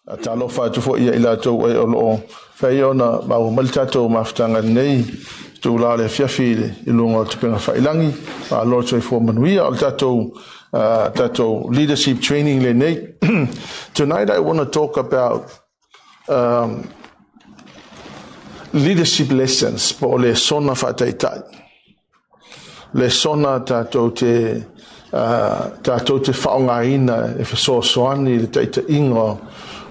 Talo fa tu fo ia ila to e o fai ona ma o malta to maftanga nei tu la le fiafile i lunga te penga failangi a lo so fo manuia al tato leadership training le nei. Tonight I want to talk about leadership lessons po le sona faataitai. Le sona tato te whaongaina e whasoasoani le taita ingo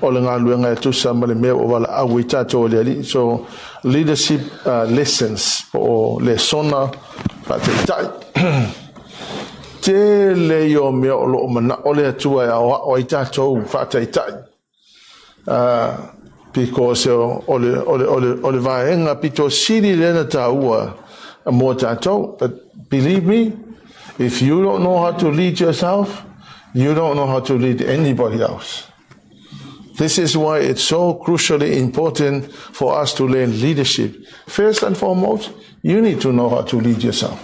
o le ngā luenga e tusa ma le mea o wala awi tato le ali. So leadership lessons po le sona faataitai. Te le yo mea o lo mana o le atua e o i tato faataitai. Because o le vaenga pito siri lena taua mo tato. But believe me, if you don't know how to lead yourself, you don't know how to lead anybody else. This is why it's so crucially important for us to learn leadership. First and foremost, you need to know how to lead yourself.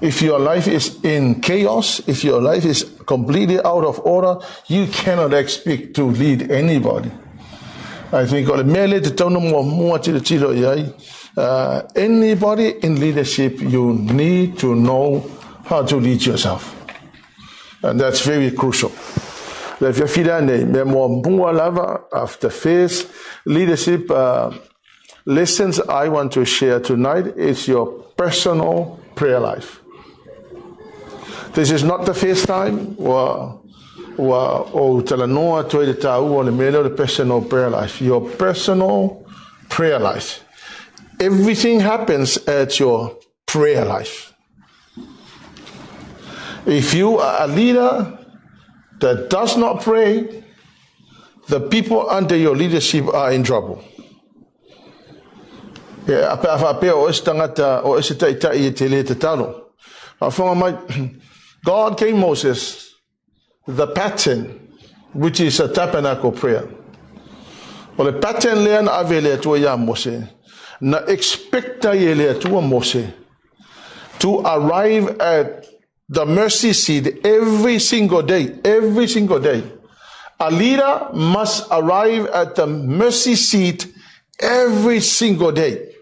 If your life is in chaos, if your life is completely out of order, you cannot expect to lead anybody. I think anybody in leadership, you need to know how to lead yourself. And that's very crucial. Of the first leadership lessons I want to share tonight is your personal prayer life. This is not the first time the personal prayer life. Your personal prayer life. Everything happens at your prayer life. If you are a leader that does not pray, the people under your leadership are in trouble. God gave Moses the pattern, which is a tabernacle prayer. Well, the pattern learn avele to ya Mose. Na expecta yele to Mose to arrive at the mercy seat every single day. Every single day. A leader must arrive at the mercy seat every single day.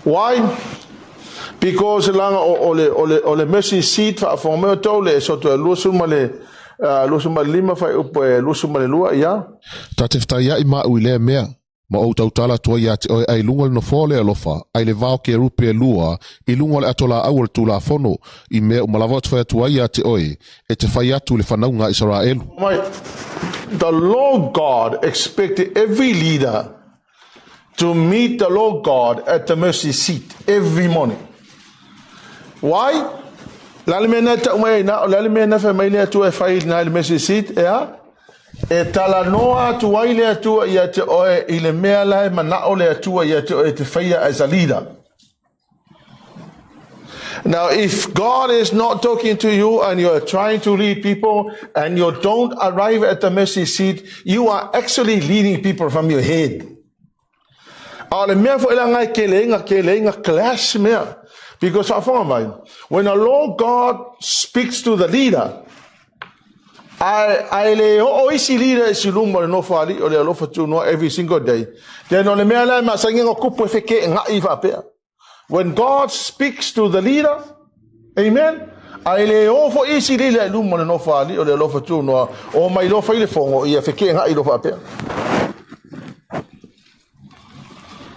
Why? Because ole mercy seat fa formato le Esoto Esoto lima fa upo lua ya. Tatifta ya ima uile mea. Ma o tautala tua ia te oe ai lunga no fole alofa, ai le vao ke rupe lua, I lunga le atola awal tu la fono, I mea umalawat faya tua ia te oe, e te fai atu le whanaunga Israelu. The Lord God expected every leader to meet the Lord God at the mercy seat every morning. Why? Lalimena ta umaina, lalimena fa maile atu e fai na le mercy seat, ea? E tala noa atua ile atua ia te oe ile mea lai mana ole atua ia te oe te whaia as a leader. Now, if God is not talking to you and you're trying to lead people and you don't arrive at the mercy seat, you are actually leading people from your head. Ale mea fo ila ngai kelenga clash mea. Because when the Lord God speaks to the leader, I le o isi leader is lumba no fali o le alofa tu no every single day. Then on the mea lai masangi ngo kupu feke nga ifa pea. When God speaks to the leader, amen. I le o fo isi leader lumba no fali o le alofa tu no o mai lo fa ile fongo ia feke nga ilofa pea.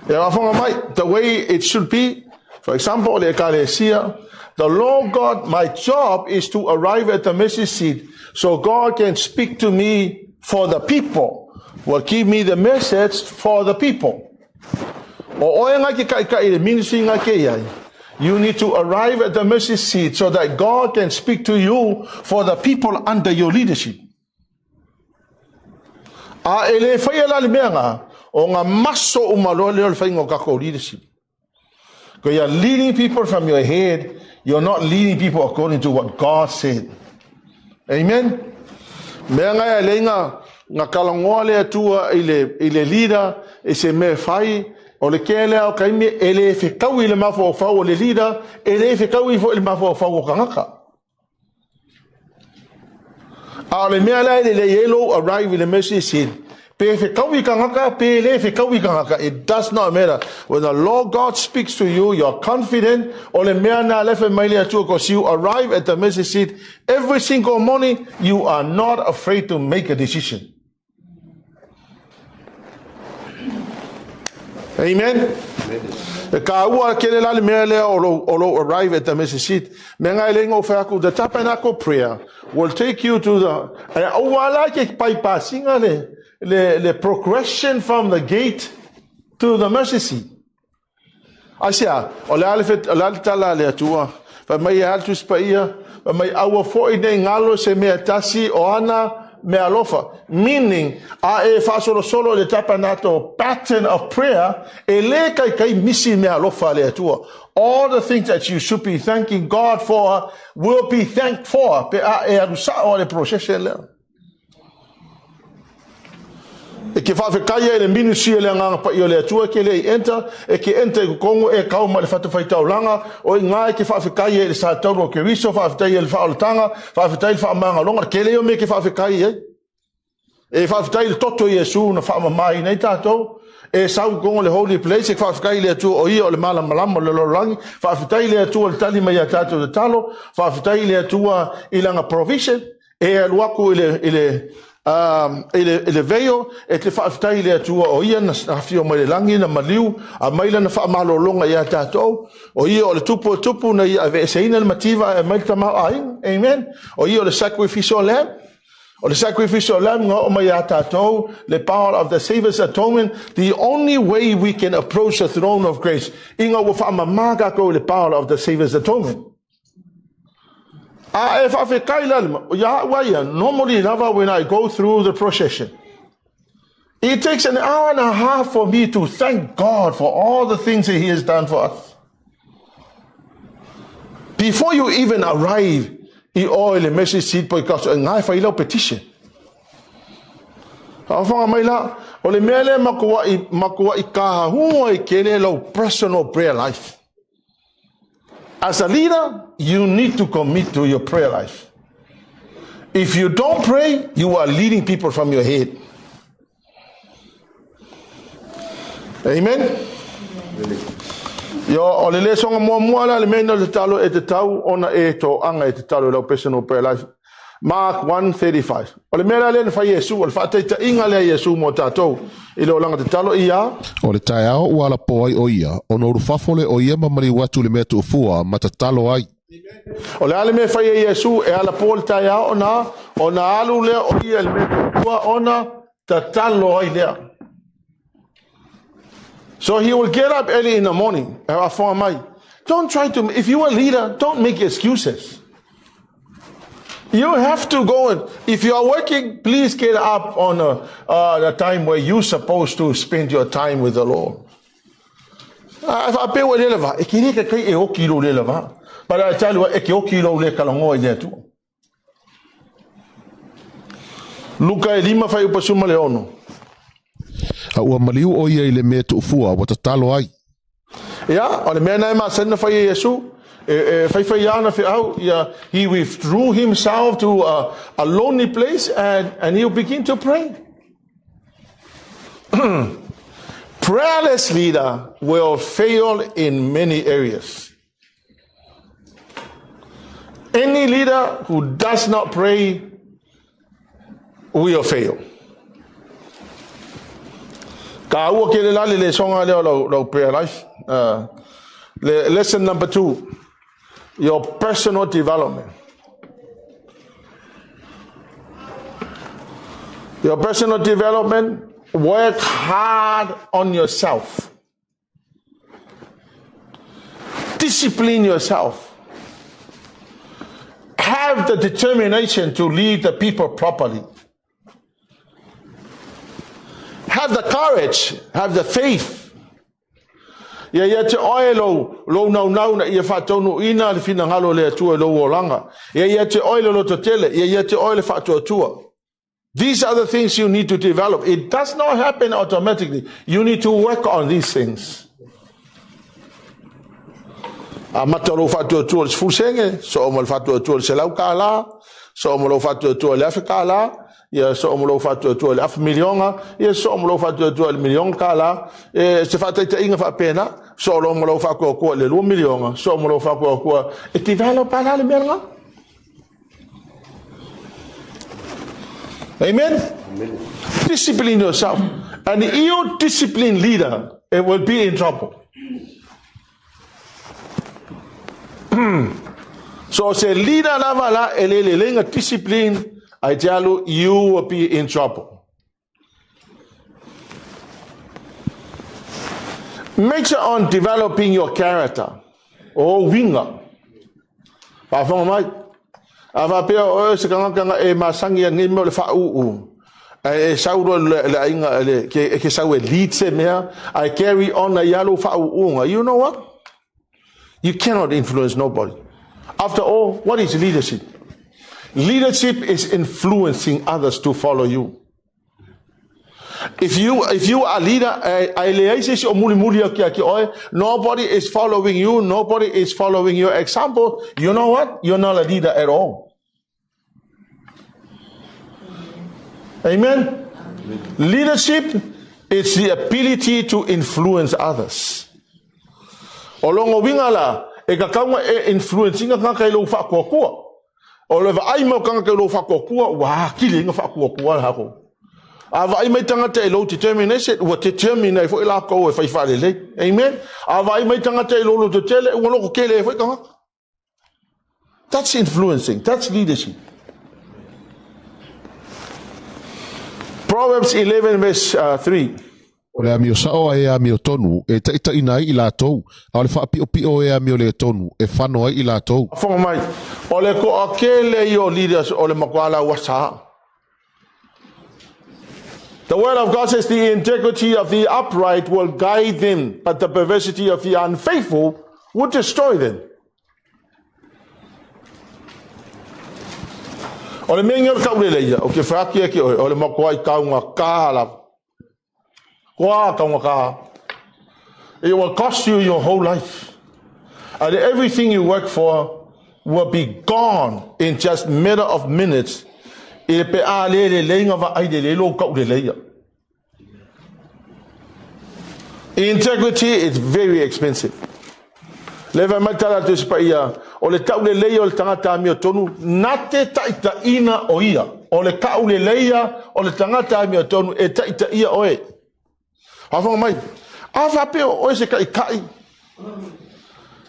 Ya fonga mai the way it should be. For example, le kalesia, the Lord God, my job is to arrive at the mercy seat so God can speak to me for the people. Will give me the message for the people. You need to arrive at the mercy seat so that God can speak to you for the people under your leadership. Leadership. Because you're leading people from your head, you're not leading people according to what God said. Amen. Mea ngai lenga nga kalangoa le atua ile leader e se me fai o le kele au kaimi ele fe kau ile mafo o fau o le leader ele fe kau i fo ile mafo o fau o kangaka. Ale mea lai le yellow arrive in the message seat. It does not matter. When the Lord God speaks to you, you're confident. Because you arrive at the message seat every single morning, you are not afraid to make a decision. Amen. Arrive at the message seat. The tabernacle prayer will take you to the progression from the gate to the mercy seat. Asia, may meaning solo the tabernacle pattern of prayer, all the things that you should be thanking God for will be thanked for. Ke fa kaya le minusi le nga pa yo le tua ke le enter e ke enter ko kongo e ka ma le fatu fai taulanga o nga ke fa kaya le sa tau ke riso fa tai le fa tanga fa tai fa manga longa ke le yo me ke fa kaya e fa tai le toto Yesu na fa mai nei tato e sa kongo le holy place e fa kaya le tu o i o le mala malama le lorangi fa tai le tu le tali mai tato de talo fa tai le tu ilanga provision e luaku ile ele veio e te whaafitai lea tua o ia na hawhio mai le langi na maliu a maila na whaamalolonga ia tātou o ia o le tupu na ia ave seina le mativa e maila tamau aing, amen, o ia o le sacrificial lamb nga o mai a tātou le power of the Savior's atonement. The only way we can approach the throne of grace inga wa whaamamaga ko le power of the Savior's atonement. Normally, when I go through the procession, it takes an hour and a half for me to thank God for all the things that He has done for us. Before you even arrive, in all the message seat because I file a petition. Personal prayer life. As a leader, you need to commit to your prayer life. If you don't pray, you are leading people from your head. Amen. Yo olele songa mo le meno le talo e te tau ona e to anga e te talo lo personal prayer life. Mark 1:35. Ole mera le fa Yesu, ole fa te inga le Yesu mo tatou. I lo langa te talo ia. O le tai ao wala po ai o ia, ono urufafole o ia mamari watu le mea tuufua matatalo ai. O le ale me fa Yesu e ala po le tai ao ona alu le o ia le mea tuufua ona tatalo ai lea. So he will get up early in the morning. Don't try to, if you are a leader, don't make excuses. You have to go and, if you are working, please get up on the time where you're supposed to spend your time with the Lord. But I tell you, Luka e lima fai upasuma le ono. Ua maliu o ia I le mea tuufua wa tatalo ai. Ia, o le mea nai maa sena fai Yesu. Fai ana fi au, he withdrew himself to a lonely place and he'll begin to pray. Prayerless leader will fail in many areas. Any leader who does not pray will fail. Ka ua ke le lali le songa leo lo prayer life. Lesson number 2. Your personal development. Your personal development, work hard on yourself. Discipline yourself. Have the determination to lead the people properly. Have the courage, have the faith. Ia te oe lo nau na ia whatonu ina le fina ngalo le atua lo olanga. Ia te oe lo to tele, ia te oe le whatua tua. These are the things you need to develop. It does not happen automatically. You need to work on these things. A mataro whatua tua le sfusenge, so o mal whatua tua le selau ka la, so mo lo fatu tu le afkala ia so mo lo fatu tu le af milionga ia so mo lo fatu tu le milion kala se fatu te inga fa pena so lo mo lo fa ko le 2 milionga so mo lo fa ko e ti valo para le merga. Amen. Discipline yourself. And you discipline leader, it will be in trouble. So say leader navala elele discipline, I tell you, you will be in trouble. Make sure on developing your character. Oh, winga. Parfois, moi, ava pe o se kanga e masangi ngi mo le fa u. E sauro le inga le ke sawe lead se mea. I carry on a yalo fa u. You know what? You cannot influence nobody. After all, what is leadership? Leadership is influencing others to follow you. If you are a leader, nobody is following you, nobody is following your example, you know what? You're not a leader at all. Amen? Leadership is the ability to influence others. Olongo wingala, e kakanga e influencing kanga lo fa ko. O le vai mo kanga lo fa ko wa kili nga fa ko ha ko. Ava mai tangata e lo determination wa determine fo ila ko e fa le. Amen. Ava mai tangata e lo to tele wo lo kele fo kanga. That's influencing. That's leadership. Proverbs 11 verse 3. O le amio sao e amio tonu e ta ina I la tou. A le fa pio e amio le tonu e fano I la tou. Fo mai. O le ko akele yo leaders o le makwala wasa. The word of God says the integrity of the upright will guide them, but the perversity of the unfaithful will destroy them. O le menga ka ule leia, o ke fraki ke o le makwa I kaunga kala. Kwa kaunga ka. It will cost you your whole life. And everything you work for will be gone in just matter of minutes. Integrity is very expensive. Leva matala to spaia o le taule leia o le tangata mi tonu nate taita ina o ia o le kaule leia o le tangata mi tonu e taita ia oe. Hafa mai afa pe o se kai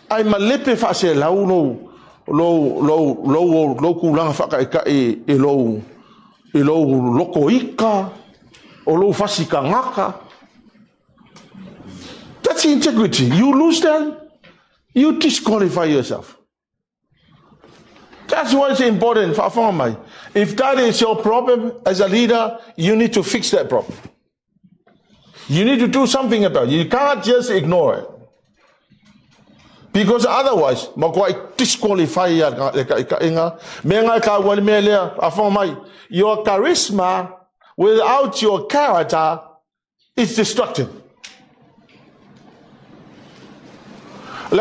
ai malepe fa se launo lo kulanga fa kai e lo loko ika o lo fasika ngaka. That's integrity. You lose that, you disqualify yourself. That's why it's important for farmers. If that is your problem as a leader, you need to fix that problem. You need to do something about it. You can't just ignore it. Because otherwise, disqualify your charisma without your character is destructive. It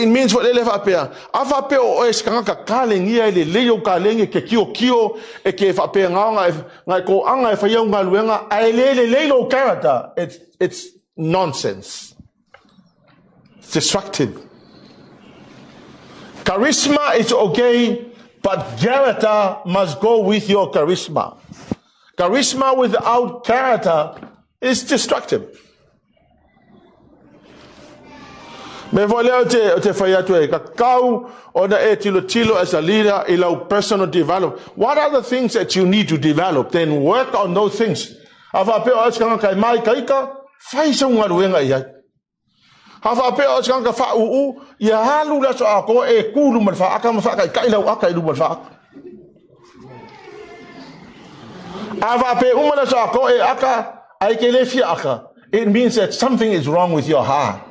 means what they appear. Afapeo oes kanga kaling ia le leo kaling ke kio e ke fapea nga ko anga fa yo nga luenga ai le leo character. It's nonsense. It's destructive. Charisma is okay, but character must go with your charisma. Charisma without character is destructive. Me voleo te faya tu e kakau o na e tilo as a leader ila personal development. What are the things that you need to develop? Then work on those things. Afa pe o skanga kai mai kaika fai sa unga ruenga ia. Afa pe o skanga fa ia halu la so ako e kulu man fa aka man fa kai lau aka ilu man fa. Afa pe umana so ako e aka ai ke le fi aka. It means that something is wrong with your heart.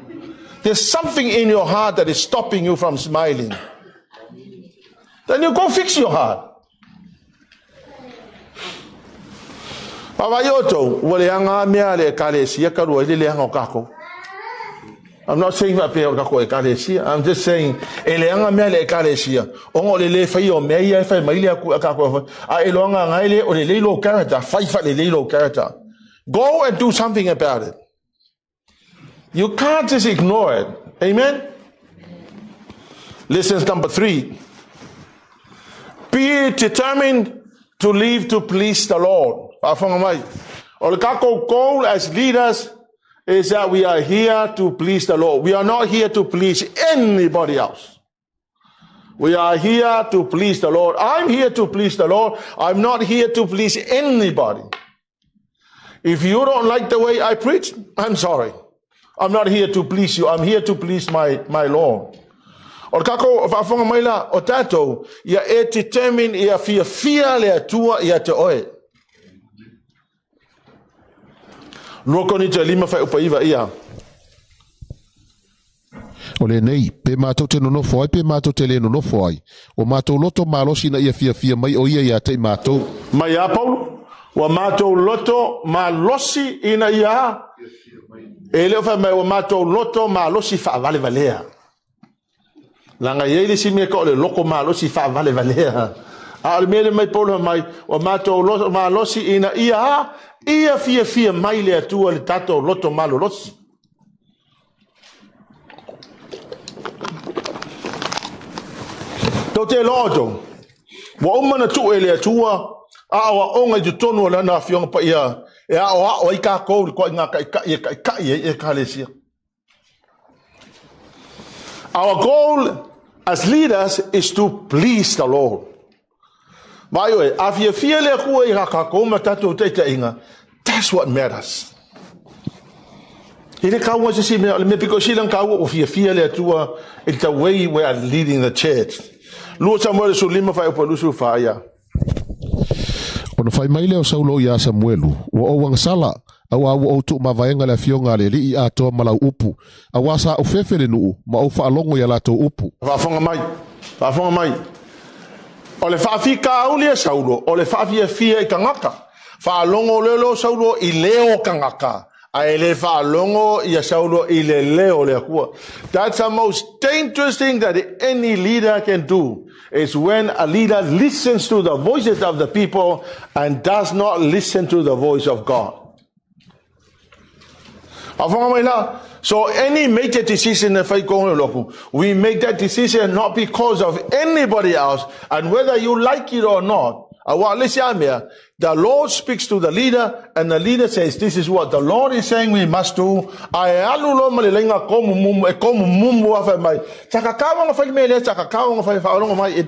There's something in your heart that is stopping you from smiling. Then you go fix your heart. Faataoto, wale anga mea le kale siya karu ele le anga kako. I'm not saying that pe o kako ekalesia. I'm just saying eleanga me le ekalesia. Ongo le fai o me ia fai mai le aku kako. A elonga ngai le o le low character, fai le low character. Go and do something about it. You can't just ignore it. Amen. Lesson number 3. Be determined to live to please the Lord. Our goal as leaders is that we are here to please the Lord. We are not here to please anybody else. We are here to please the Lord. I'm here to please the Lord. I'm not here to please anybody. If you don't like the way I preach, I'm sorry. I'm not here to please you. I'm here to please my Lord. O kako whaafonga mai la o tātou ia e determine ia fia le atua ia te oe. Korinito 5 whai upa iwa ia. O le nei, pe mātou te nonofo ai, pe mātou te le nonofo ai. O mātou loto malosi na ia fia mai o ia te mātou. Mai a Paulo, wa mātou loto malosi ina ia. E leo whai mai o mātou loto malosi wha vale valea. Langa yele si me ko le loko malo si fa vale valea. Al mele mai polo mai o mato lo malo si ina ia fia mai le atua le tato loto malo losi. To te loto. Wa umana tu ele atua a wa onga de tonu la na fiong pa ia. E a o i ka ko nga ka lesia. Our goal as leaders is to please the Lord. That's what matters. It's the way we are leading the church. Lord Samuelu Ona fai mai leo saulo ia Samuelu, wa o wang sala, awa o tu mavaenga le fionga le li a to malau upu, awa sa o fefele nuu, ma o whaalongo ia lato upu. Whafonga mai. O le whaafika au lia saulo, o le whaafia I kangaka. Whaalongo lelo saulo I leo kangaka. Ai le whaalongo ia saulo I le leo le akua. That's the most dangerous thing that any leader can do. Is when a leader listens to the voices of the people and does not listen to the voice of God. So any major decision, we make that decision not because of anybody else, and whether you like it or not. The Lord speaks to the leader, and the leader says, this is what the Lord is saying we must do. It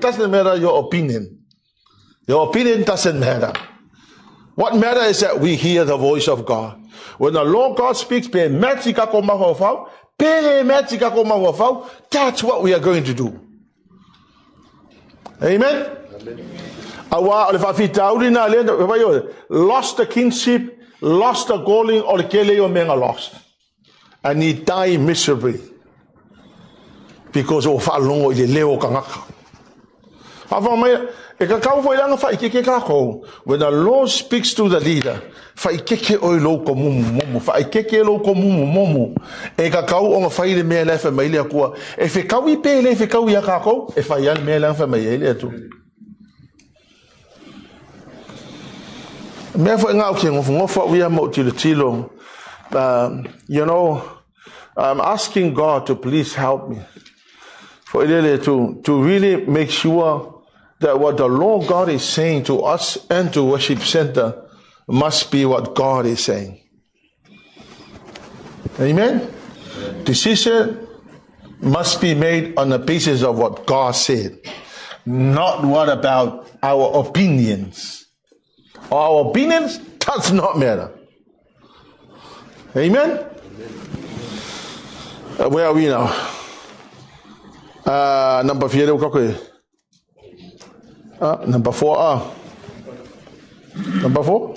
doesn't matter your opinion. Your opinion doesn't matter. What matters is that we hear the voice of God. When the Lord God speaks, that's what we are going to do. Amen? Lost the kinship, lost the calling, or lost. And he died miserably. Because of falongo I leo kangaka. When the Lord speaks to the leader, I'm asking God to please help me for to really make sure that what the Lord God is saying to us and to Worship Center must be what God is saying. Amen? Decision must be made on the basis of what God said, not what about our opinions. Our opinions does not matter. Amen? Where are we now? Number 4. Number 4. Number 4?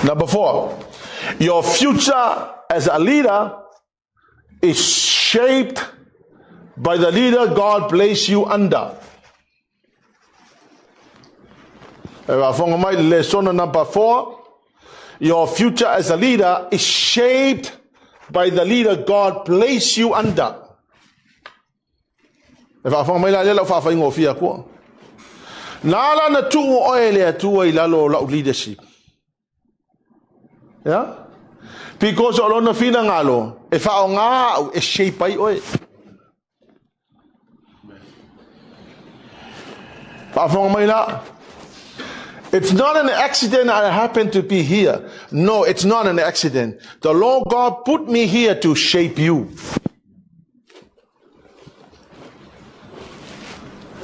Number 4. Your future as a leader is shaped by the leader God placed you under. LESONA number 4. Your future as a leader is shaped by the leader God placed you under. E whaafanga mai la lela whaafai ngofia kua. Nala na tuo oe lea tua I lalo lau leadership. Yeah? Because o lona fina ngalo, e whao ngā au e shape ai oe. Whaafanga mai la. It's not an accident I happen to be here. No, it's not an accident. The Lord God put me here to shape you.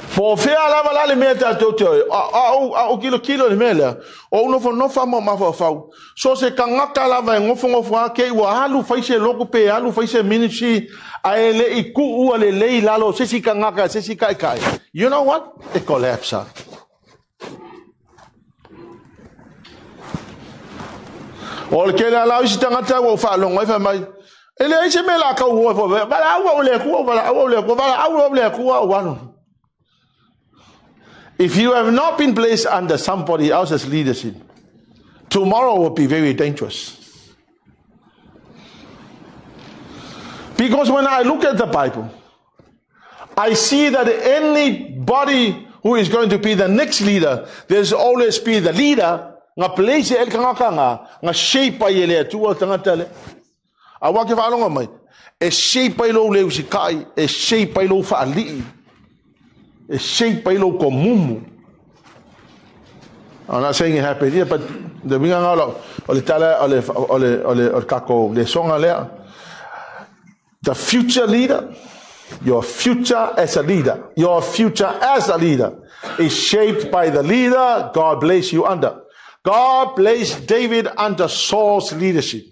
For fear lava la le meta toto au kilo le mela o no fa ma fa so se kangaka lava ngofo ke wa halu faise loku pe halu faise ministry aele iku u le lei lalo se si kangaka se si kai. You know what? It collapse. Ol ke la isi tangata wo fa longa fa mai ele ise mela ka wo fo ba awu le ku awu le ku wa. If you have not been placed under somebody else's leadership, tomorrow will be very dangerous. Because when I look at the Bible, I see that anybody who is going to be the next leader, there's always be the leader, nga place el kanga nga shape ele tua tangatale. Awake fa longa mai. E shape lo le usikai, e shape lo fa ali. E shape lo komumu. I'm not saying it happened here, but the binga ngalo ole tala ole kako le songa le. The future leader, your future as a leader, your future as a leader is shaped by the leader God placed you under. God placed David under Saul's leadership.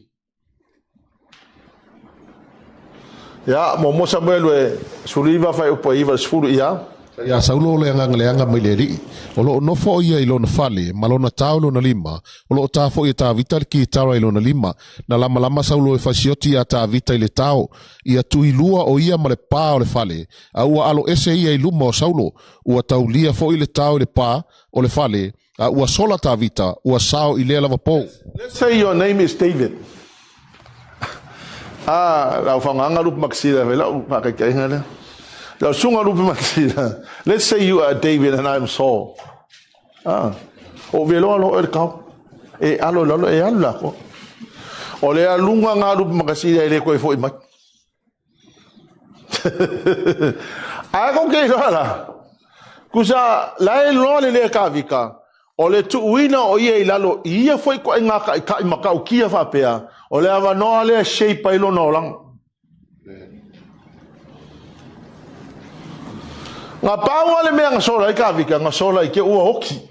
Ya, mo Samuelu e suliva fai upo iwa sfuru ia. Ya saulo leanga maileri. Olo no fo ia ilo na fale, malona taulo na lima. Olo ta fo ia ta vita ki tara ilo na lima. Na lama saulo e fasioti ia ta vita ile tao. Ia tuilua o ia male pa o le fale. A ua alo ese ia iluma o saulo. Ua taulia fo ile tao ile pa o le fale. A ua sola ta vita. Ua sao ile lava po. Let's say your name is David. Lau whanganga lupa maksida. Lau pakai ngale. Lau sunga lupa maksida. Let's say you are David and I'm Saul. O velo alo kau. E alo lalo e alo lako. O le alunga ngā lupa maksida e le koe fo imak. Ai kong kei soala. Kusa lai lole le kavika. O le tuuina o ia ilalo ia foi ko nga ka makau kia fa pea. O le ava no le shape ilo no lang. Nga pau le me nga sola ka vika nga sola ke ua hoki.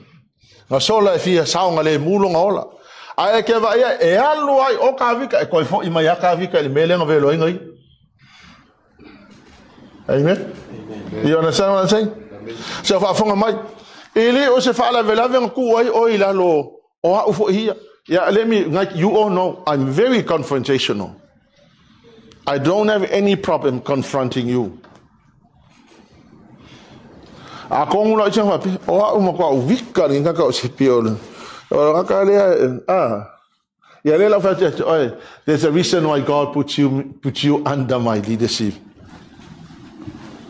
Nga sola e fia saunga le mulo nga ola. Ai ke va ia e alu ai o ka vika e ko fo i mai ka vika le mele nga velo ngai. Amen. You understand what I'm saying? So fa fonga mai ele o se fala vela ven ku ai o ila lo o ha ufo hia. Yeah, let me, like you all know, I'm very confrontational. I don't have any problem confronting you. Ako ngula ichang papi, o ha umakwa wika ni kaka o sipiol. O kaka le ya le la fa there's a reason why God put you under my leadership.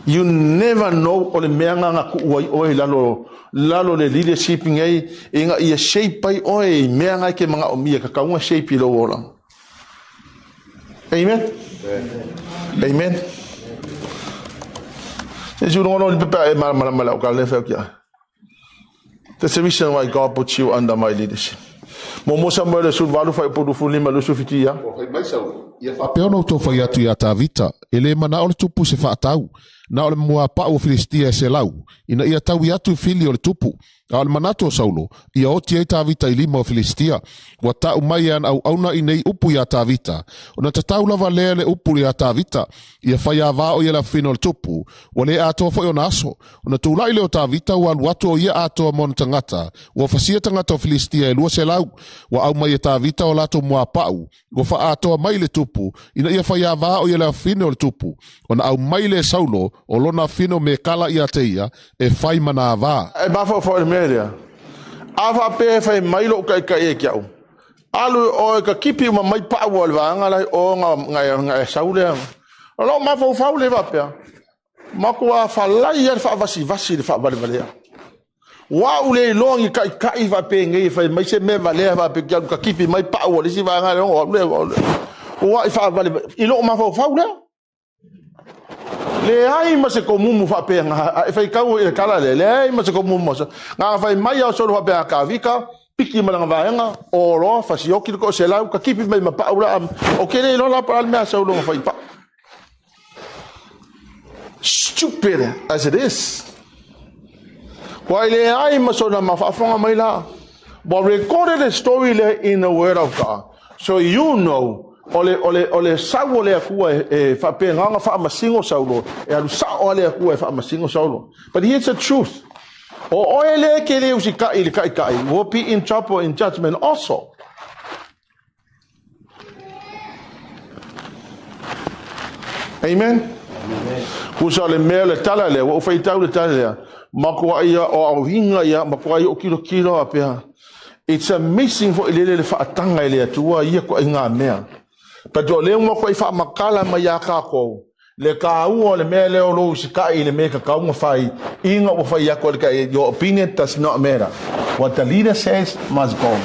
You never know o le meanga nga ku oi lalo le leadership ngai inga ia shape pai oi meanga ke mga omia ka kaunga shape lo ola. Amen. Amen. You don't know the mala ka le fa kia. That's the reason why God put you under my leadership. Momo Samuelu Suluape fa podu fulima lo sufitia. Ia fa peono to fa atu ya ta vita. Ele mana o tupu se Faataoto. Na ole mua pa o Filistia se lau. Ina ia tau atu fili o le tupu. A ole manato Saulo. Ia oti e ta vita ilima o Filistia. Wa tau mai an au auna inei upu ya ta vita. Ona tatau lava lele upu ya ta vita. Ia faya va o ia la fino le tupu. Wa le ato fo ona aso. Ona tula ile o ta vita wa watu o ia ato mon tangata. Wa fasia tangata o Filistia e lua se lau. Wa au mai ta vita o lato mua pau. Wa fa ato mai le tupu. Ina ia faya va o ia la fino le tupu. Ona au mai le Saulo o lona fino me kala ia teia e fai mana va. E bafo fo media. Ava pe fai mailo kai e kiau. Alu o ka kipi ma mai pa wal vanga lai o nga saule. Alo ma fo le va pe. Ma ko fa lai ya fa vasi de fa vale. Wa ule longi kai va pe ngai fa mai se me vale va pe ka kipi mai pa wal si vanga o le wa fa vale ilo ma fo le. Le ai ma se ko mumu fa pe nga fa ka o e kala le ai ma se ko mumu nga fa mai ya so fa pe ka vika. Piki malanga vaenga o lo fasioki ko se lau ka kipi mai mapa ula o kele lo la para me asa ulo fa pa stupid as it is while I masona mafafonga mai la but recorded the story in the word of God so you know ole saule akua fa pe nga fa masingo saulo e alu sa ole akua fa masingo saulo but here's the truth o oele kele usika ili kai will be in trouble in judgment also. Amen. Kusa le mele tala le o fai tau le tala le makua ia o au hinga ia makua ia o kilo apea. It's amazing for ilele le faatanga ile atua ia ko inga mea. Pato le mo ko fa makala ma ya ka ko. Le ka u le mele o lo sika ile me ka ka fai inga o fai ko le your opinion does not matter. What the leader says must go.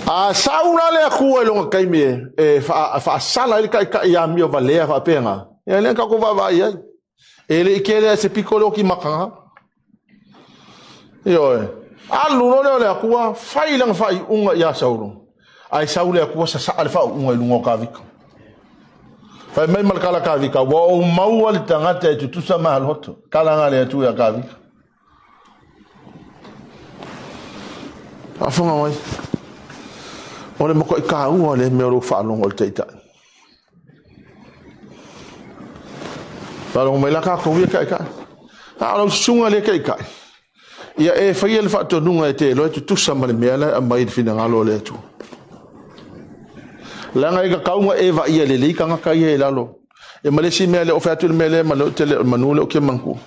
A saula le ku lo ka me fa sala ile ka ya mi o vale fa penga. Ya le ka ko va ya. Ele ikele se piccolo ki makanga. Yo. Alu lo le ku fai lang fai unga ya saulo. Ai saule aku sa alfa unga lungo ka vika fa mai mal kala ka vika wa o mau al tangata tu tu sama al hoto kala ngale tu ya ka vika afonga mai ole mo ko ka u ole me ro fa longo teita fa longo mai la ka ko vika ka alo sunga le ka ia e fa ile fa to nunga te lo tu sama le mela mai fina ngalo le tu langa i ka kaunga e va ia le lika nga kai e lalo e malesi mele o fatu mele malo tele manule o ke manku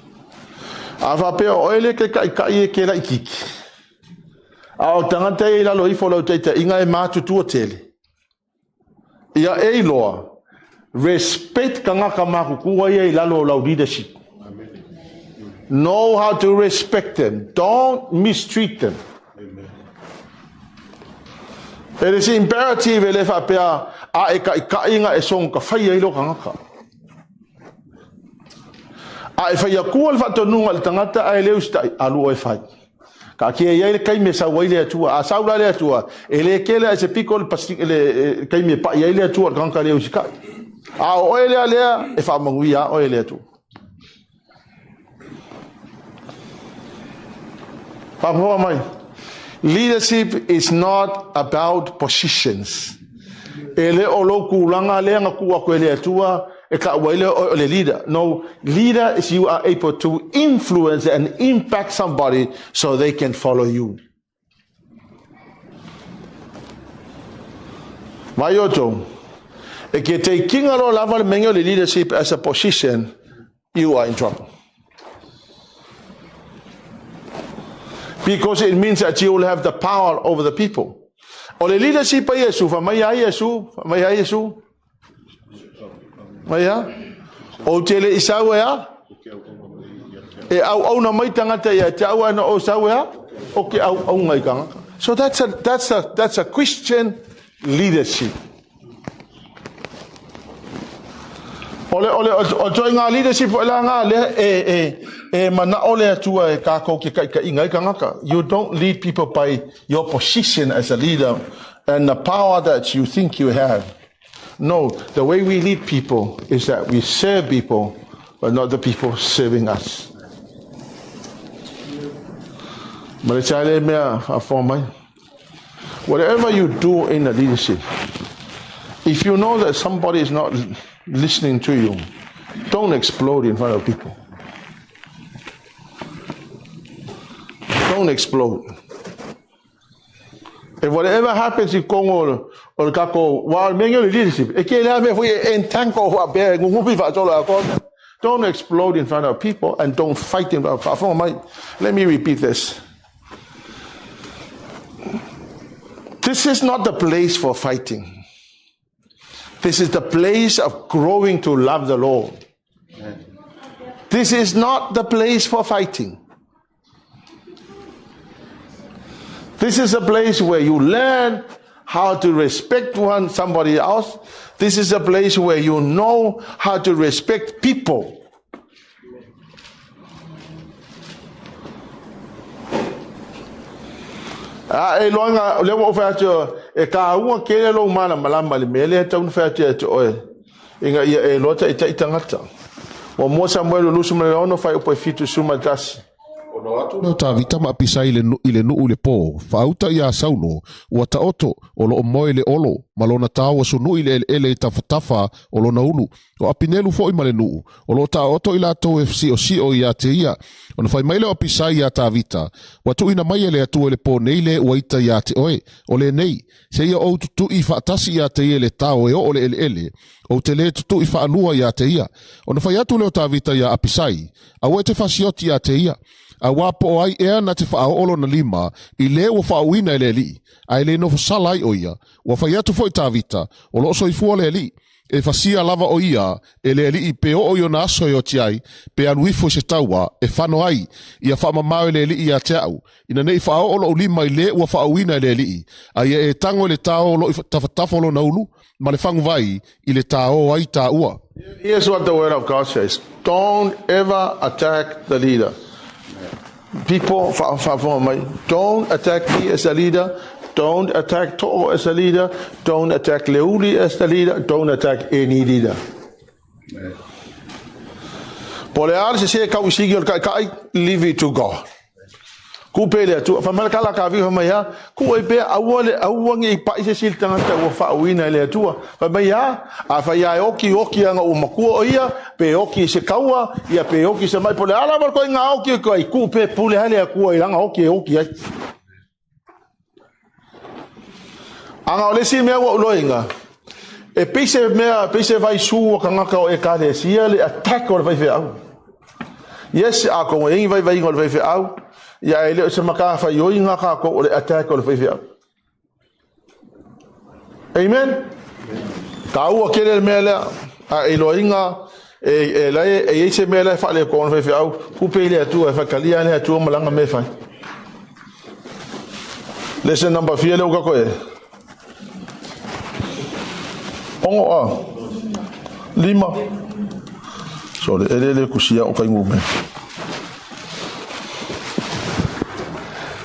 ava pe o ele ke kai ke la ikiki a o tangata e lalo i folo teita inga e matu tu tele ia e loa respect kanga kamaku kuwa e lalo la leadership know how to respect them don't mistreat them. It is imperative ele fa pe a e ka inga e son ka fai ilo kanga a e fai ku al fa tonu al tangata a ele usta alu e fai ka ki e ele kai me sa waile atua a saula le atua ele kele se piccolo pasti ele kai me pa ele atua kanga le usika a o ele ale e fa manguia o ele atua pa po mai. Leadership is not about positions. Ele olo kulanga le nga kuwa ko ele atua e ka wele o le leader. No, leader is you are able to influence and impact somebody so they can follow you. Mayoto, e ke te kinga lo lava mengo le leadership as a position, you are in trouble. Because it means that you will have the power over the people. O le leadership pa Yesu, fa mai a Yesu. Mai a? O te le isau ea? E au na mai tangata ia, te au ana o sau ea? O ke au ngai kanga. So that's a Christian leadership. O toi ngā leadership o la ngā le mana ole atua e kako ke kai ingai kangaka. You don't lead people by your position as a leader and the power that you think you have. No, the way we lead people is that we serve people, but not the people serving us. Whatever you do in the leadership, if you know that somebody is not listening to you, don't explode in front of people. Don't explode. If whatever happens in Congo or Kako, while making leadership, don't explode in front of people and don't fight in front of. Let me repeat this. This is not the place for fighting. This is the place of growing to love the Lord. This is not the place for fighting. This is a place where you learn how to respect somebody else. This is a place where you know how to respect people. E loanga le wo fa e ka u ke lo mana malamba le mele ta un fa te o inga e lo ta itangata o mo Samuelu lu suma ono fa o fitu suma tas no ta vita ma pisa ile nu le po fauta ya sauno o Taoto o lo moile olo malona tawa sunu ile ele tafa o lo na ulu o apinelu fo i male nu o lo Taoto ila to FC o si o ya te ia ona fai maile o pisa ya ta vita watu ina mai ele atu le po neile o ita ya te oe o le nei se ia o tu i fatasi ya te ele tao e o le ele o te le tu i fa anua ya te ia ona fai atu le ta vita ya apisai a o te fasioti ya te ia a wapo ai ea na te whaolo na lima i le o whaawina le li ai le no salai o ia wa whai atu fo i tawita o lo so i fua le li e fasia lava o ia e le li i pe o yo na aso o ti ai pe anuifo se taua e whano ai ia whaamamau le li i a te au ina nei whaolo o lima i le o whaawina le li ai e tango le tao lo i tawhatafolo na ulu ma le whangu vai i le tao ai ta ua. Here's what the word of God says. Don't ever attack the leader. People, don't attack me as a leader. Don't attack Toho as a leader. Don't attack Leuli as the leader. Don't attack any leader. Polear se se kau sigil kai leave it to God. Ku pele tu fa malkala ka vi homaya ku e be awole awangi pa se sil tanga ta wo fa wina le tu fa ya a fa ya oki anga o maku o ia pe oki se kaua ia pe oki se mai pole ala mal ko nga oki ko ku pe pule hale ku ia nga oki ai anga ole si me wo loinga e pise vai su ka nga ka e ka de sia le attack or vai fe au yes a ko e vai ngol vai fe au ya ele se maka fa yo inga ka ko o le attack o le fifia amen ka u ke le mele a elo inga e la e se mele fa le ko o fifia au ku pe le tu fa kalia le tu malanga me fa lesson number 4 le ka ko e ongo a lima so le kusia o ka ngume.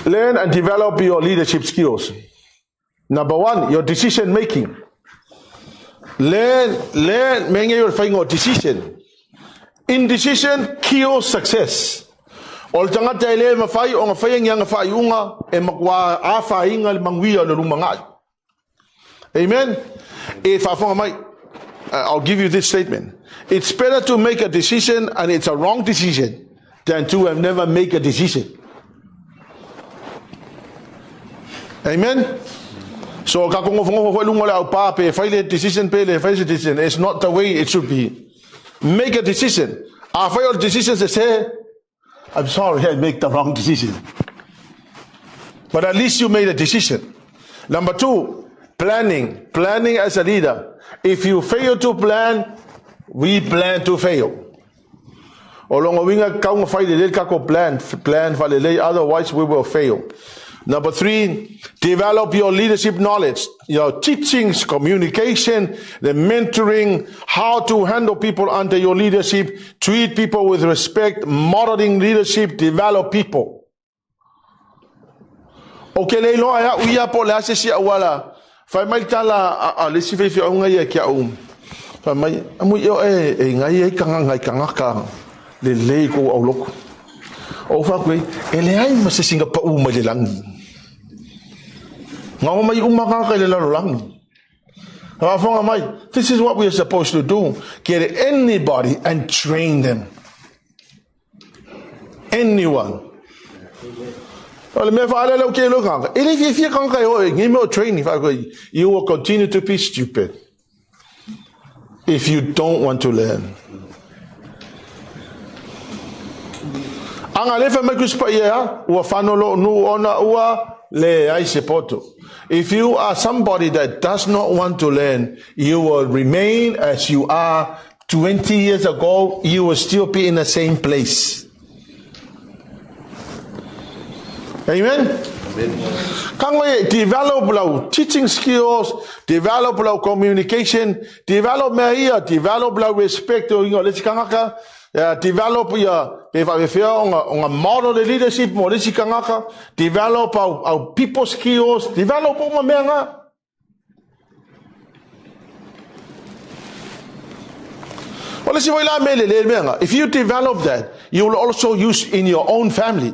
Learn and develop your leadership skills. Number 1, your decision making. Learn, make your final decision. Indecision kills success. Ol tanga tele mafai o ngafai yang ngafai unga e makwa afa inga mangwia no lumanga. Amen. If I'll give you this statement. It's better to make a decision and it's a wrong decision than to have never make a decision. Amen. So decision decision is not the way it should be. Make a decision. After your decisions say, I'm sorry, I make the wrong decision. But at least you made a decision. Number 2, planning. Planning as a leader. If you fail to plan, we plan to fail. Otherwise we will fail. Number 3, develop your leadership knowledge, your teachings, communication, the mentoring, how to handle people under your leadership, treat people with respect, modeling leadership, develop people. Okay, leilo aya uya po la se wala. Fa mai tala a le si fe unga ye kia Fa mai amu yo ngai kanga ka le le ko au loko. O fa ko ele ai ma se singa pa u ma le lang. This is what we are supposed to do. Get anybody and train them. Anyone. You will continue to be stupid if you don't want to learn. Le ai se poto. if you are somebody that does not want to learn, you will remain as you are 20 years ago. You will still be in the same place. Amen? Can we develop our teaching skills, develop our communication, develop our respect, develop your model leadership, develop our people skills, develop if you develop that, you will also use in your own family.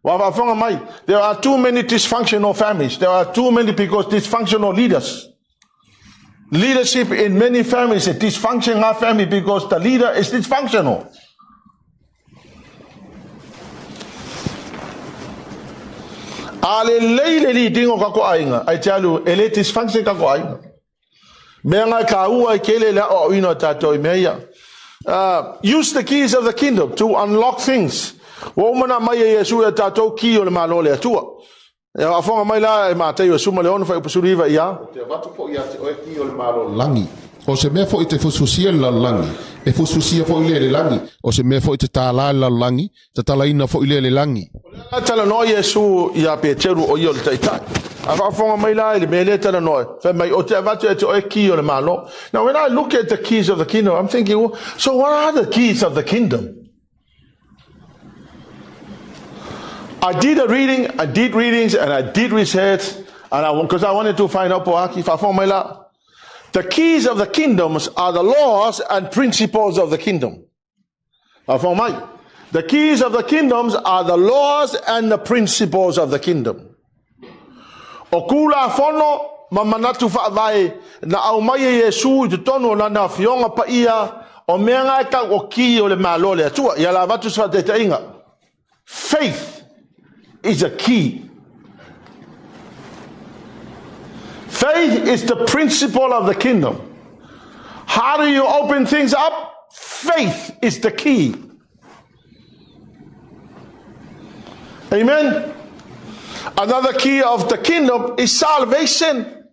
There are too many dysfunctional families. There are too many because dysfunctional leaders. Leadership in many families is dysfunctional family because the leader is dysfunctional. I tell you, ele dysfunction kako ainga. Menga kaua kele la o ino tato meya. Use the keys of the kingdom to unlock things. Womana mai Yesu e tato ki o le malo le atua. E afonga mai la e Mateo suma le ono fa upusuriva ia. Te watu fo ia te o ki o le malo langi. O se me fo i te fususia la langi. E fususia fo ile le langi. O se me fo i te tala la langi. Te tala ina fo ile le langi. Tala no Yesu ia Peteru o yo le taitai. Afonga mai la le mele tala no. Fa mai o te watu e te o ki o le malo. Now when I look at the keys of the kingdom, I'm thinking, so what are the keys of the kingdom? I did readings, and I did research, and because I wanted to find out the keys of the kingdoms are the laws and principles of the kingdom. The keys of the kingdoms are the laws and the principles of the kingdom. Okula fono mamanatu fa'avai na au mai Yesu i te tono na na fionga pa ia o mea ka o ki o le malo le atua ia la vatu sa te tainga. Faith is a key. Faith is the principle of the kingdom. How do you open things up? Faith is the key. Amen. Another key of the kingdom is salvation.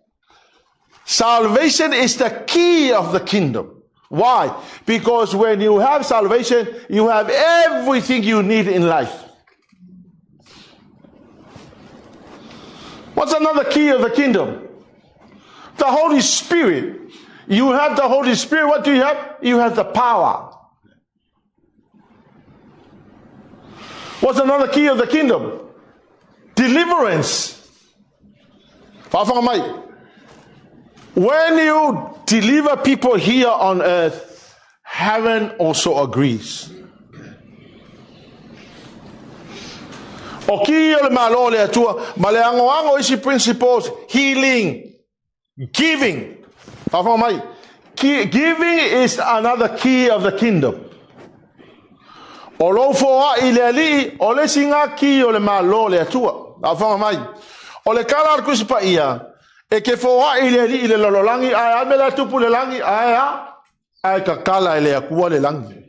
Salvation is the key of the kingdom. Why? Because when you have salvation, you have everything you need in life. What's another key of the kingdom? The Holy Spirit. You have the Holy Spirit. What do you have? You have the power. What's another key of the kingdom? Deliverance. When you deliver people here on earth, heaven also agrees. O ki o le malo le atua, ma le ango isi principles, healing, giving. Giving is another key of the kingdom. O lo foa I le ali, o le singa ki o le malo le atua. O le kala kusi pa ia, e ke foa I le ali I le lololangi, ai me la tupu le langi, ai ka kala le akua le langi.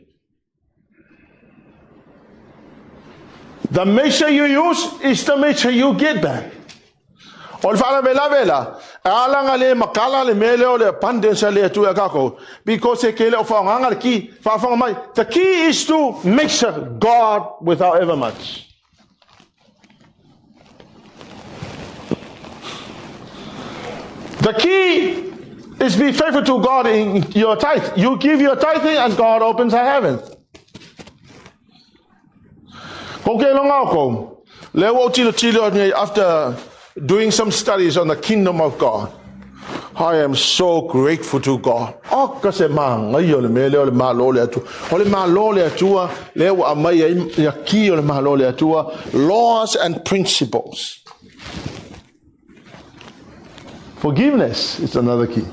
The measure you use is the measure you get back. Because the key is to measure God with however much. The key is be faithful to God in your tithe. You give your tithing and God opens the heavens. After doing some studies on the kingdom of God, I am so grateful to God. Laws and principles. Forgiveness is another key.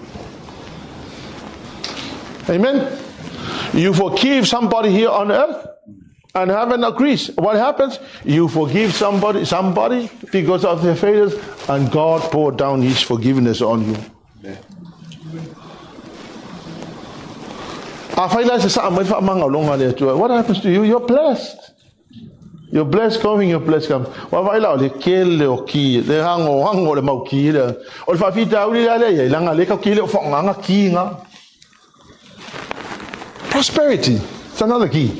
Amen. You forgive somebody here on earth, and heaven agrees. What happens? You forgive somebody because of their failures, and God poured down His forgiveness on you. What happens to you? You're blessed. You're blessed going, you're blessed coming. Wa vai la le kele o ki, le hango le mau ki le. O le fafita uli la le, langa le ka ki le o whanganga ki nga. Prosperity, it's another key.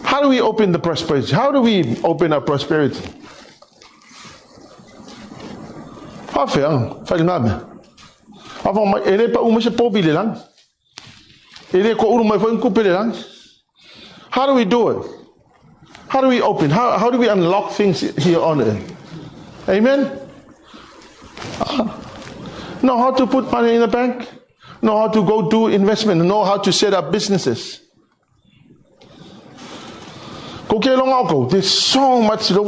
How do we open the prosperity? How do we open our prosperity? Hafeang, fai ngabe. Afang mai ele pa uma se pobi le lang. Ele ko uru mai foi kupe le lang. How do we do it? How do we open? How do we unlock things here on earth? Amen? Know how to put money in the bank? Know how to go do investment? Know how to set up businesses? There's so much the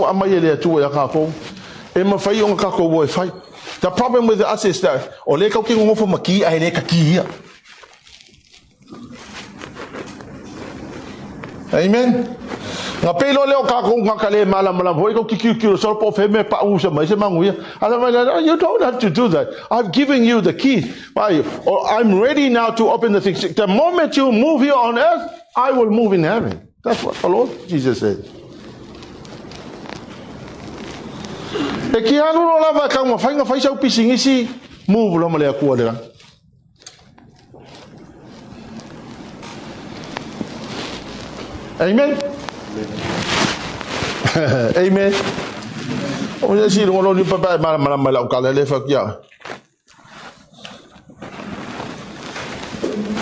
problem with us is that amen. Nga pelo leo ka ko nga kale malam hoi ko kikiu so po fe me pa u se mai se manguia. You don't have to do that. I've given you the key. I'm ready now to open the things. The moment you move here on earth, I will move in heaven. That's what the Lord Jesus said. E ki anu no lava ka mo fainga faisa u pisingisi move lo male aku ala. Amen. Amen. O ya si lo ni papa mala o kala le fa kia.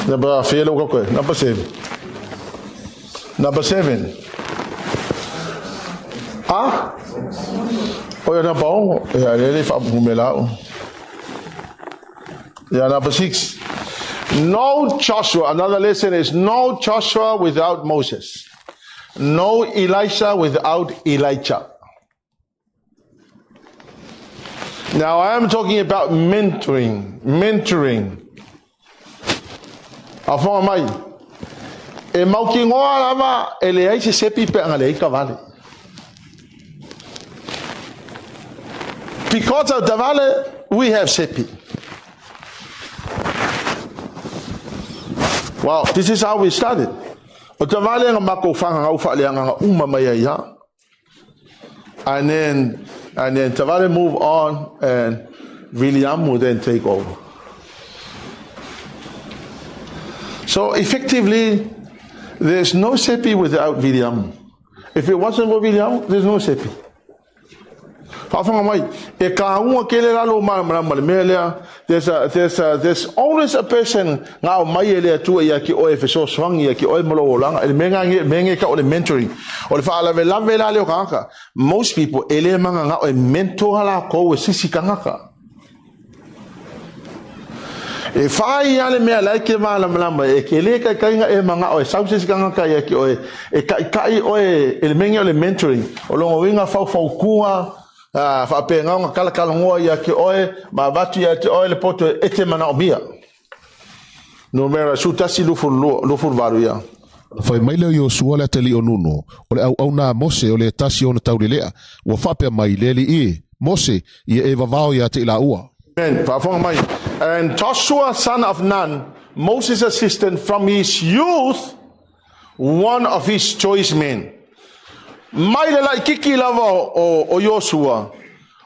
Number 7. Number 7. Ah? Oh, yeah, number 6. No Joshua. Another lesson is no Joshua without Moses. No Elisha without Elijah. Now I am talking about mentoring. Afon mai. E mauki ngoa lava ele ai se sepi pe ngale ka vale. Because of the vale, we have sepi. Wow, this is how we started. O te vale nga mako fanga ngau fa le nga uma mai ya. And then te vale move on and William will then take over. So effectively, there's no sepi without William. If it wasn't for William, there's no sepi. There's always a person mentoring. Most people if I yale me like malamba ekeleka kainga e manga o sauces kanga kai ki o e kai o mentoring o longo winga fa kua fa penga nga kala ngoa ya ki o ma batu ya ki o le poto ete mana obia no mera suta si lu fur varu ya fai mai le yo suole teli onuno o le au na Mose o le tasi ona taulelea wa fa pe mai le li Mose ye eva vao ya te ila ua. Amen. And Joshua, son of Nun, Moses' assistant, from his youth, one of his choice men. Mai le lai kiki lava o Joshua.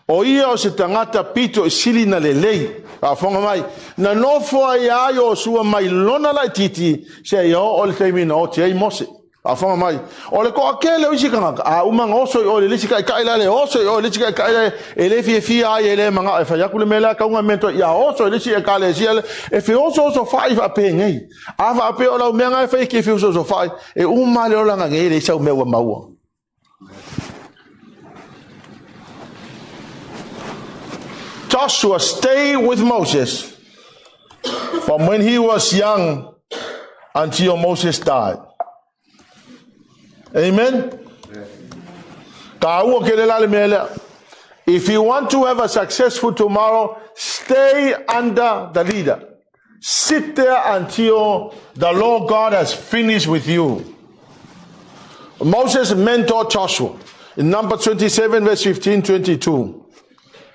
O ia o se tangata pito e sili na le lei. Whafonga mai. Na nofua ia Joshua mai lona lai titi se ia o le teimina o te ei Mose. Whafonga mai. O le koa kele uisi kanga. A umanga oso o le lisi kai kaila le oso o le lisi kai kaila e le fia ai e le manga e whaiaku le mela kaunga mento ia oso e lisi e kale siale e fi oso fai fa pe ngei. A fa pe o lau menga e fai ki fi oso fai e umale o langa ngei le sau mewa maua. Joshua stayed with Moses from when he was young until Moses died. Amen. If you want to have a successful tomorrow, stay under the leader. Sit there until the Lord God has finished with you. Moses mentored Joshua in Numbers 27 verse 15-22.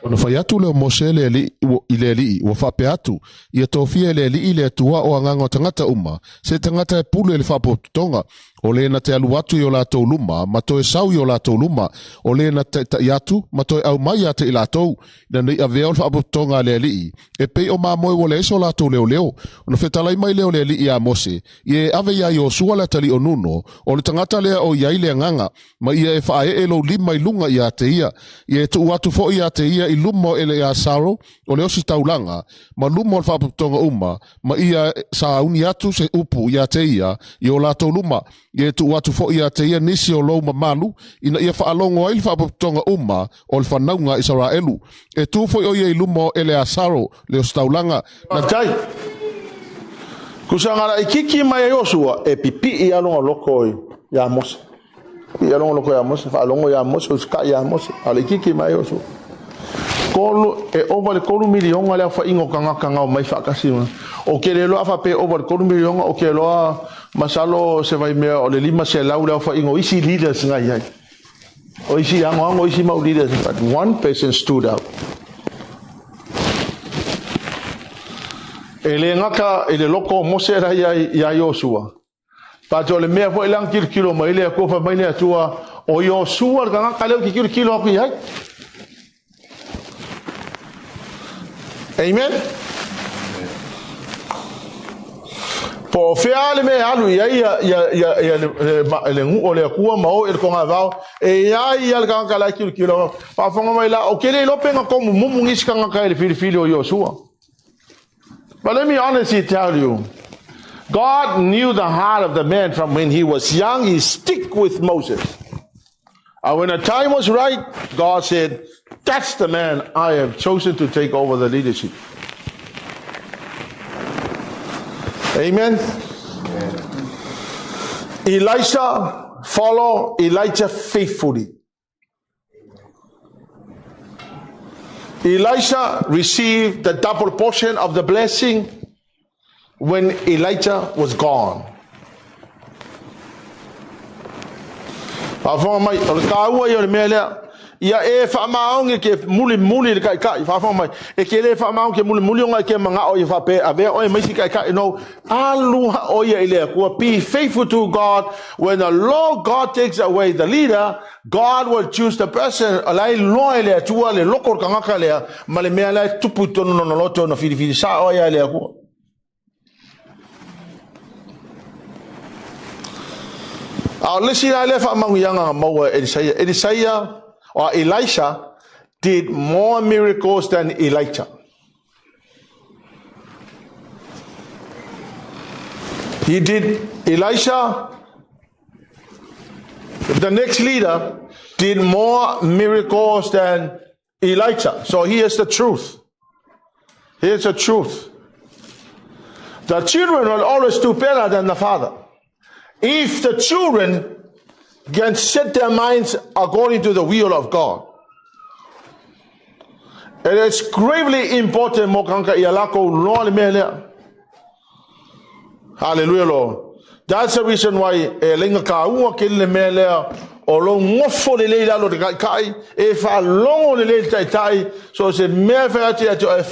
Ona fai atu leo Mose le li wa whape atu ia tofia le li le tua o anganga tangata uma se tangata e pulu le whapo tonga O le na te alu atu i o lātou luma, ma toe sau i o lātou luma. O le na te iatu, ma toe au mai ate i lātou. Na nei a vea o le whaapotonga le alii. E pei o māmoe o le eso lātou leo leo. O na whetalai mai leo le alii a Mose. I e ave ia i o sua le tali o nuno. O le tangata lea o iai le nganga. Ma ia e whae e lo lima i lunga i a te ia. I e tu atu fo i a te ia i lumo ele i a saro. O le osi taulanga. Ma lumo o le whaapotonga uma. Ma ia sa uni atu se upu i a te ia. I o lātou luma. Ye tu watu fo ia te ia nisi o lou mamalu, ina ia whaalongo ai whaapotonga uma o le whanaunga Israelu. E tu fo o ia i lumo ele asaro le o staulanga. Na tai, kusangara i kiki mai Joshua e pipi i alonga loko i a Mose. I alonga loko i a Mose, whaalongo i a Mose, uska i a Mose, ale kiki mai Joshua. Kolo e over le kolu milionga le fa ingo kanga o mai whakasima. O ke le loa whape over le kolu milionga, o ke loa masalo se vai mea o le lima se lau le fa ingo isi leaders ngai ai. O isi ango isi mau leaders, but one person stood out. E le ngaka e le loko Mose rai ia Joshua. Pato le mea fo ilang kilo mai le ko fa mai le atua o Joshua ka ngaka le kilo aku ai. Amen. Po feale me alu ia le ngu le kua mau e ko nga vao e ia ka ka la kilo pa fonga mai la o kele lo penga ko mumu ngis ka ka le fili o Joshua. But let me honestly tell you, God knew the heart of the man from when he was young. He stick with Moses. And when the time was right, God said, that's the man I have chosen to take over the leadership. Amen. Elisha followed Elijah faithfully. Elisha received the double portion of the blessing when Elijah was gone. Ia e whaamaonge ke muli kai whawhamai. E ke le whaamaonge ke muli onga ke mga o i whape a vea o e maisi kai no aluha o ia i lea kua. Be faithful to God. When the Lord God takes away the leader, God will choose the person. Alai loa lea tua le lokor kangaka lea ma le mea lea tupu tonu no loto no whiriwhiri sa o ia i lea kua. Lesi la le whaamaonge yanga maua Elisaiah or Elisha did more miracles than Elijah. He did, Elisha, the next leader, did more miracles than Elijah. So here's the truth. Here's the truth. The children will always do better than the father. If the children can set their minds according to the will of God. It is gravely important. Hallelujah, Lord. That's the reason why lenga kaua kele mele o lo ngofo le leila lo kai e fa longo le leila tai so se me fa ti to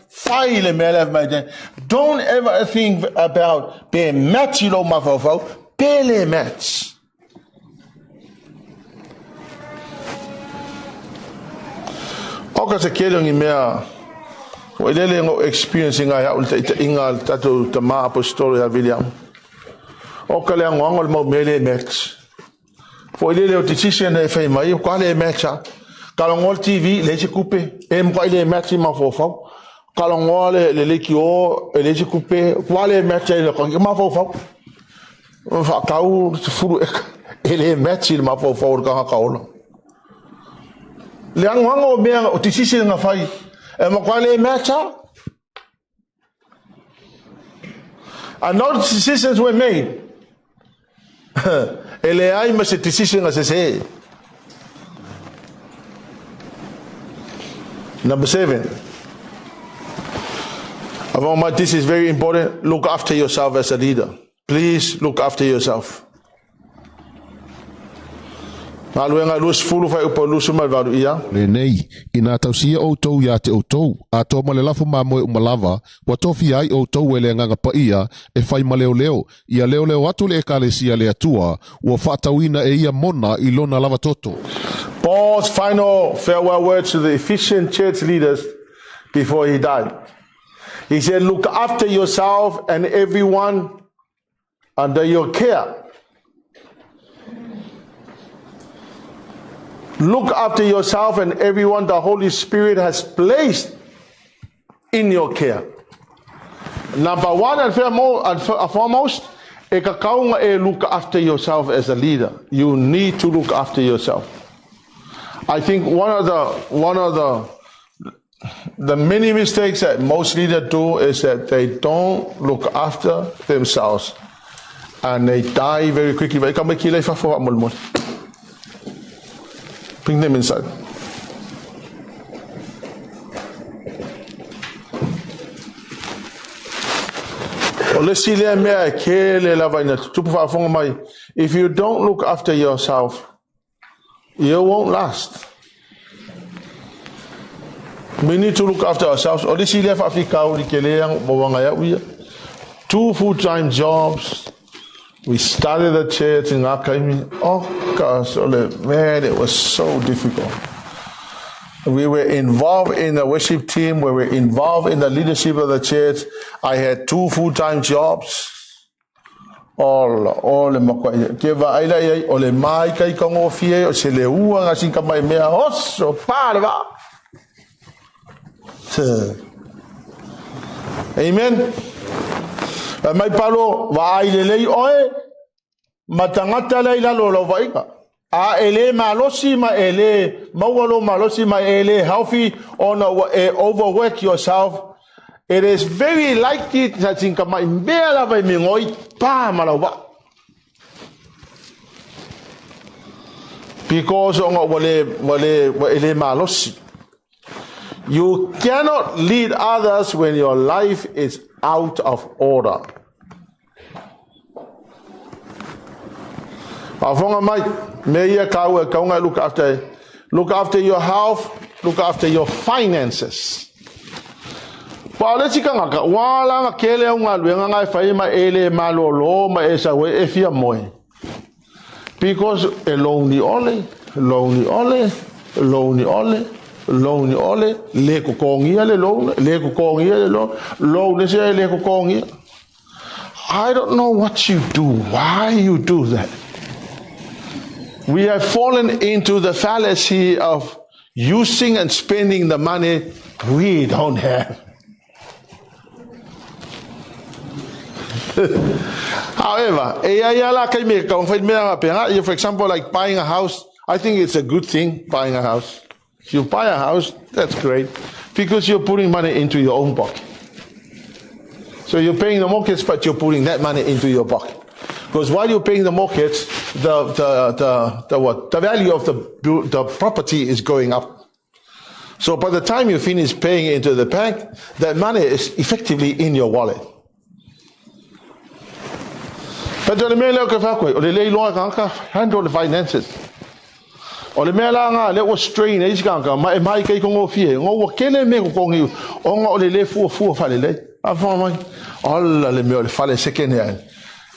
fai le mele my day. Don't ever think about being match lo mafofo pele match. Oka se kele ngi mea o ele ngo experiencing ai ulta inga tatu tama apostol ya William. Oka le ngol mo mele match. Fo ele o decision e fai mai ko le match. Kalongol TV le se couper e mo ile match ma fofo. Kalongol le ki o le se couper ko le match le ko ma fofo. Fa kau furu ele match ma fofo ka kaolo. Le angwango mea o tisisi nga fai e makwale mecha and no decisions were made. Ele ai ma se tisisi nga se. Number 7. This is very important. Look after yourself as a leader. Please look after yourself. Aluenga lus fulu fai upo lusu mai varu ia. Le nei, ina tausia o tau ia te o tau, a tō male lafo mamoe umalava, wa tofi ai o tau e le nganga pa ia, e fai maleo leo, ia leo leo atu le ekalesia le atua, ua whaatauina e ia mona I lona lava toto. Paul's final farewell words to the Ephesian church leaders before he died. He said, look after yourself and everyone under your care. Look after yourself and everyone the Holy Spirit has placed in your care. Number one and foremost, look after yourself as a leader. You need to look after yourself. I think one of the many mistakes that most leaders do is that they don't look after themselves and they die very quickly. Bring them inside. If you don't look after yourself, you won't last. We need to look after ourselves. 2 full-time jobs. We started a church in Akaimi. Oh gosh, man, it was so difficult. We were involved in the worship team. We were involved in the leadership of the church. I had 2 full-time jobs. All Keva ai ole mai kai kongo fie o se le ua nga sinka mai mea oso parva. Amen. Mai palo wa ai le lei oe matangata lei la lo vaika. A ele malosi ma ele mawalo malosi ma ele healthy on overwork yourself. It is very likely that sinka mai mea la vai mingoi pa malawa. Because wale malosi. You cannot lead others when your life is out of order. Look after your health, look after your finances. Because lonely ole le ko kongia le lo se le ko kongia. I don't know what you do, why you do that. We have fallen into the fallacy of using and spending the money we don't have. However, for example, like buying a house, I think it's a good thing, buying a house. If you buy a house, that's great, because you're putting money into your own pocket. So you're paying the mortgage, but you're putting that money into your pocket. Because while you're paying the mortgage, the value of the property is going up. So by the time you finish paying into the bank, that money is effectively in your wallet. But handle the finances. O le mea la nga le o strain e iskanga mai kai kongo fie ngo kele me ko kongi o ngo le fu fale le afa mai alla le me o le fale second hand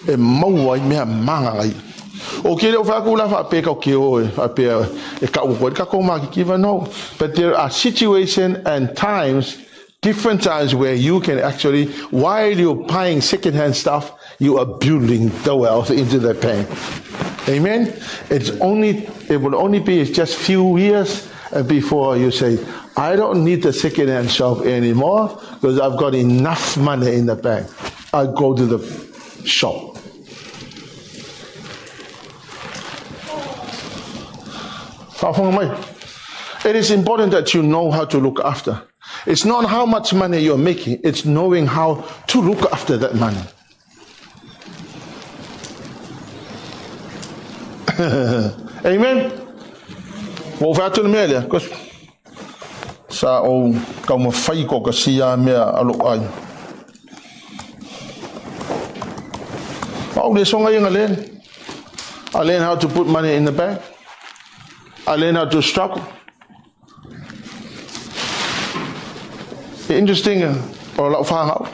e mau ai me manga ai o kele o fa ku la fa pe ka ke o pe e ka o ka ko ma ki va no. But there are situations and times, different times, where you can actually, while you're buying second hand stuff, you are building the wealth into the bank. Amen. It will only be just few years before you say, I don't need the second-hand shop anymore because I've got enough money in the bank. I go to the shop. It is important that you know how to look after. It's not how much money you're making, it's knowing how to look after that money. Amen. Wo fatu melia kos sa o ka mo fai ko ka sia me alo ai. Au le songa yang alen how to put money in the bank. I learned how to struggle. Interesting. O la whangau.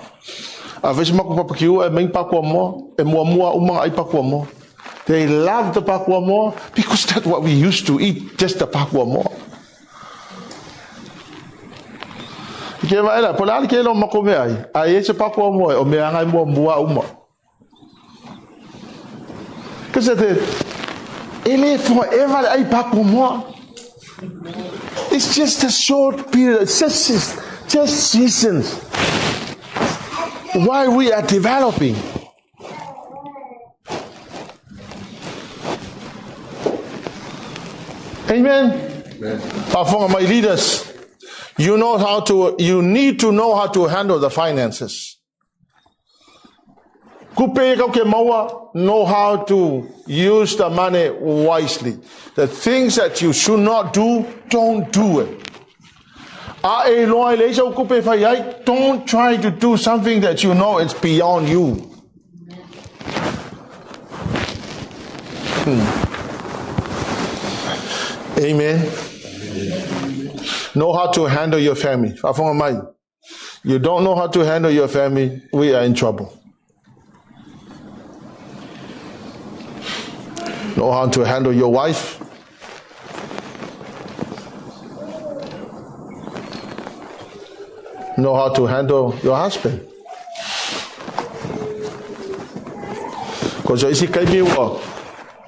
A vesi maku papakiu e main pakua mo, e mua umang ai pakua mo. They love the pakua mo because that's what we used to eat, just the pakua mo. Ke vai la, pola ke lo makome ai. Ai ese pakua mo o me anga mua uma. Because ele forever ai pakua mo. It's just a short period, just seasons. While we are developing. Amen. For my leaders, you need to know how to handle the finances. Know how to use the money wisely. The things that you should not do, don't do it. Don't try to do something that you know is beyond you. Amen. Know how to handle your family. You don't know how to handle your family, we are in trouble. Know how to handle your wife. Know how to handle your husband. Because isi kai mi wa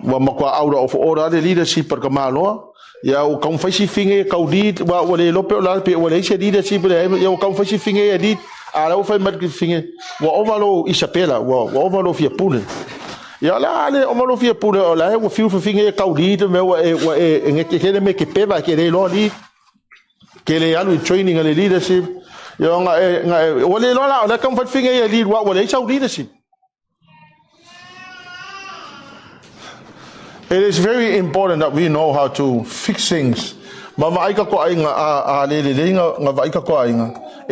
makwa aura of ora de leadership per kamalo ya o kan fashi finge kaudit wa wale lope la pe wale isi leadership ya o kan fashi finge ya dit ala o fa mat finge wa ovalo isapela wa ovalo fia pule ya la ale ovalo fia pule ola wa fiu finge kaudit me wa ngeke kele me ke peva ke le lo li ke le alu training ale leadership. It is very important that we know how to fix things. It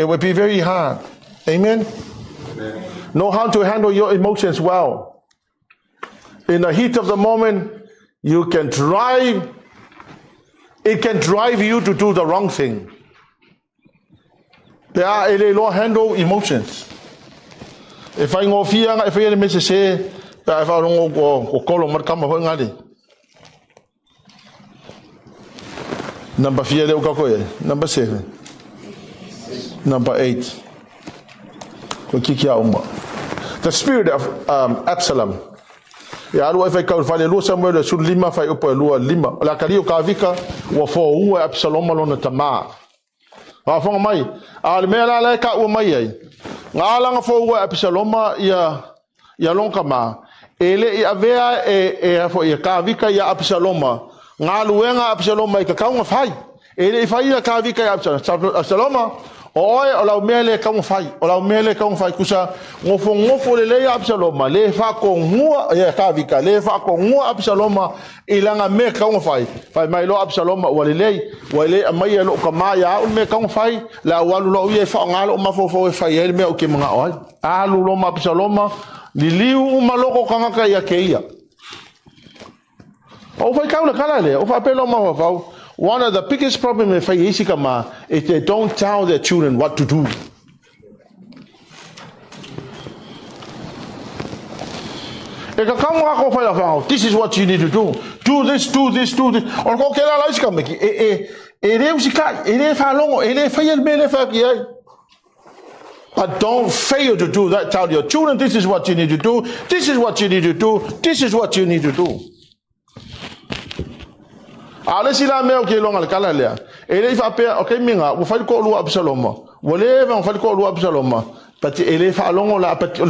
would be very hard. Amen? Know how to handle your emotions well. In the heat of the moment, it can drive you to do the wrong thing. There are a lot handle emotions. If I go fear, if I miss a say, if I don't go call on come upon ngadi. Number 4 number 7. Number 8. The spirit of Absalom. Ya alu fa ka fa le lu Samuelu su lima fa upo lu lima. La kalio ka vika wa fo u Absalom lona tama. Afong mai al mela la ka u mai ai ngala nga fo wa Absaloma ya lonka ma ele i avea e fo ya ka vika ya Absaloma ngalu nga Absaloma ka nga fai ele i fai ya ka vika ya Absaloma oe ola mele ka nga fai kusa ngofo le ya Absaloma le fa ko ngua ya ka vika le fa ko ngua Absaloma ilanga me ka nga fai mai lo Absaloma wale mai lo ka ma ya me ka nga fai la walu lo ye fa ngalo ma fo fai ele me o ke mga oi alu lo ma Absaloma liliu maloko ka nga ka ya keia o fai ka le kala le o fa pelo ma fa. One of the biggest problems is they don't tell their children what to do. This is what you need to do. Do this, do this, do this. But don't fail to do that. Tell your children, this is what you need to do. This is what you need to do. This is what you need to do. Ale sila me o ke longa kala lea ele fa pe o ke minga o fa ko lu Absaloma wole va fa ko lu Absaloma pati ele fa longo la pati o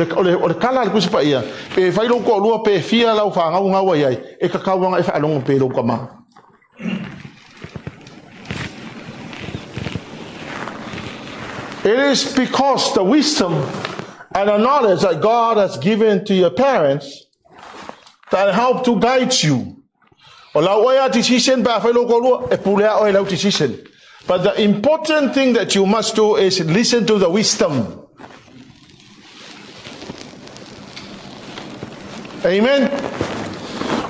kala ku sipa ia pe fa lo ko lu pe fia la fa nga wa yai e ka ka wa fa longo pe lo kama. It is because the wisdom and the knowledge that God has given to your parents that help to guide you. But the important thing that you must do is listen to the wisdom. Amen.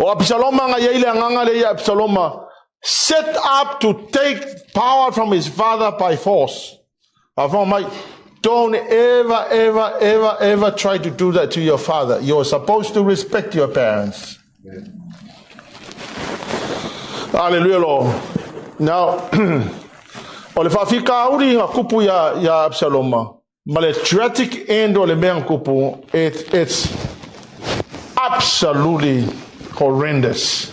O Absaloma nga yaile nganga le Absaloma set up to take power from his father by force. Don't ever try to do that to your father. You're supposed to respect your parents. Hallelujah, Lord. Now, o le whawhika auri ngā kupu ya Absaloma, ma le tragic end o le mea kupu, it's absolutely horrendous.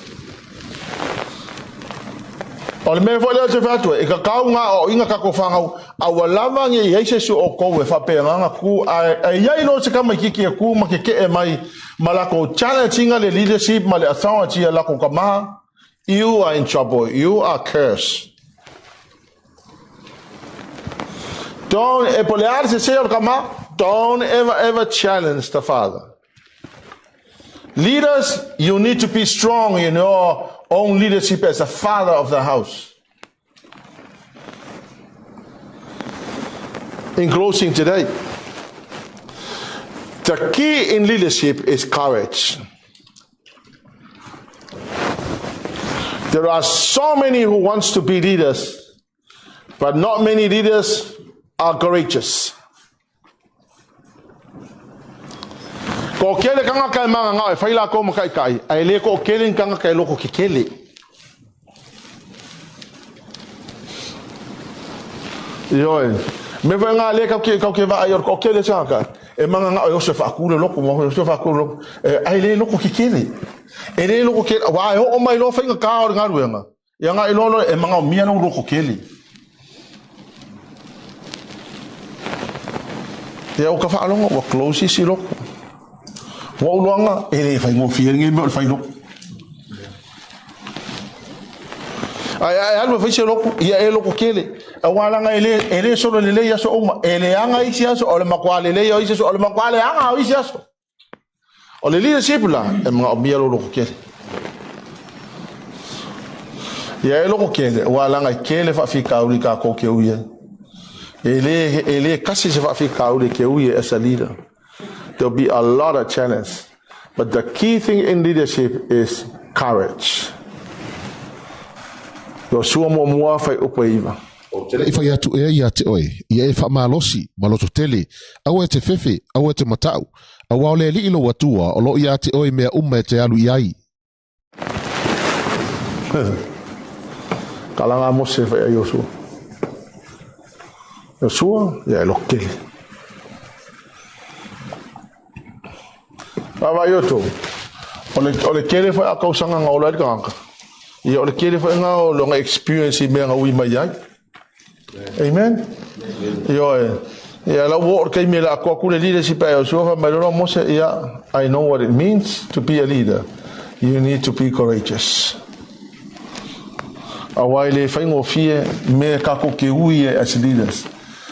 O le mea whale o te whatua, e ka kau ngā o inga kako whangau, a walava nge i eise su o kowe whapea nganga ku, a iai lo se kama kiki a ku, ma ke ke e mai, ma lako challenging le leadership, ma le authority a lako kamaha, you are in trouble, you are cursed. Don't ever challenge the father. Leaders, you need to be strong in your own leadership as a father of the house. In closing today, the key in leadership is courage. There are so many who wants to be leaders, but not many leaders are courageous. Ko kele kanga kai manga nga e whaila ko makai kai, ai le ko kele kanga kai loko ki kele. Ioi, me vai ngā le kau ke wa ai or ko kele changa, e manga nga o se whaakure loko, mo se whaakure loko, ai le loko ki kele. E le loko kele, wa ai o mai lo whainga ka o ngā ruenga, ia ngā ilolo e manga o mia no loko kele. Ia o ka whaalonga, wa close si loko. Wa uluanga, e le whai ngofia, nge me o whai loko. Ai alwa whai se loko, ia e loko kele. A walanga e le solo le leia so oma, e le anga isi aso, o le makwale leia isi aso, o le makwale anga o isi aso. O le leadership la, e mga o mia lo loko kele. Ia e loko kele, walanga i kele whawhika uri ka koke uia. Ele kasi se whawhika uri ke uia as a leader. There'll be a lot of challenge. But the key thing in leadership is courage. Yo sua mo mua whai upa iwa. O tele i whai atu e ia te oe, ia e wha malosi, maloto tele, au e te fefe, au e te matau, au au le li ilo watua, o lo ia te oe mea e te alu iai. Kalanga mo se whai a Yosua. Yosua, ia e lokele. Awa yoto, ole kele whai a kausanga ngā ola i kānka. Ia ole kele whai ngā o longa experience I mea ngā ui mai ai. Amen? Ia la wo kai me la ko kule leadership ai so fa mai ro mo se ia I know what it means to be a leader. You need to be courageous. Awaile fai ngo fie me ka ko ke ui as leaders.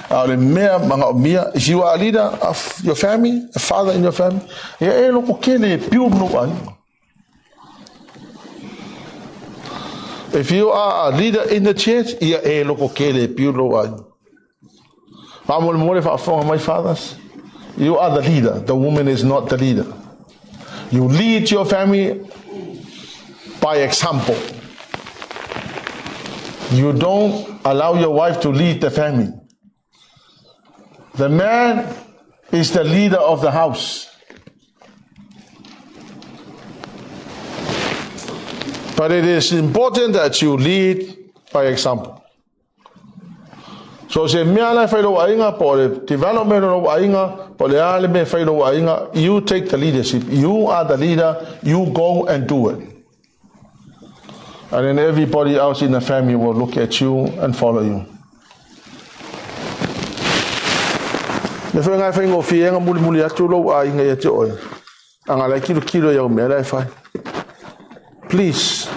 Ale mea manga mia, if you are a leader of your family, a father in your family, ia e lo ko kele piu no ai. If you are a leader in the church, ia e lo ko kele piu no ai. My fathers, you are the leader. The woman is not the leader. You lead your family by example. You don't allow your wife to lead the family. The man is the leader of the house. But it is important that you lead by example. So se mea lai whai lo ainga, po le development lo ainga, po le ale me whai lo ainga, you take the leadership. You are the leader, you go and do it. And then everybody else in the family will look at you and follow you. Me whai ngai whai ngō whienga muli muli atu lo ainga ia te oi. Anga lai kilo iau mea lai whai. Please,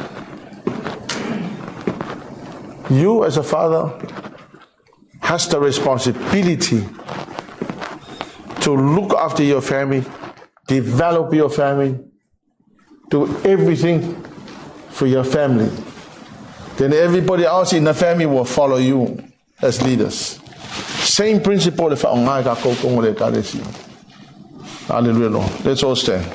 you as a father has the responsibility to look after your family, develop your family, do everything for your family. Then everybody else in the family will follow you as leaders. Same principle if I'm Hallelujah, Lord. Let's all stand.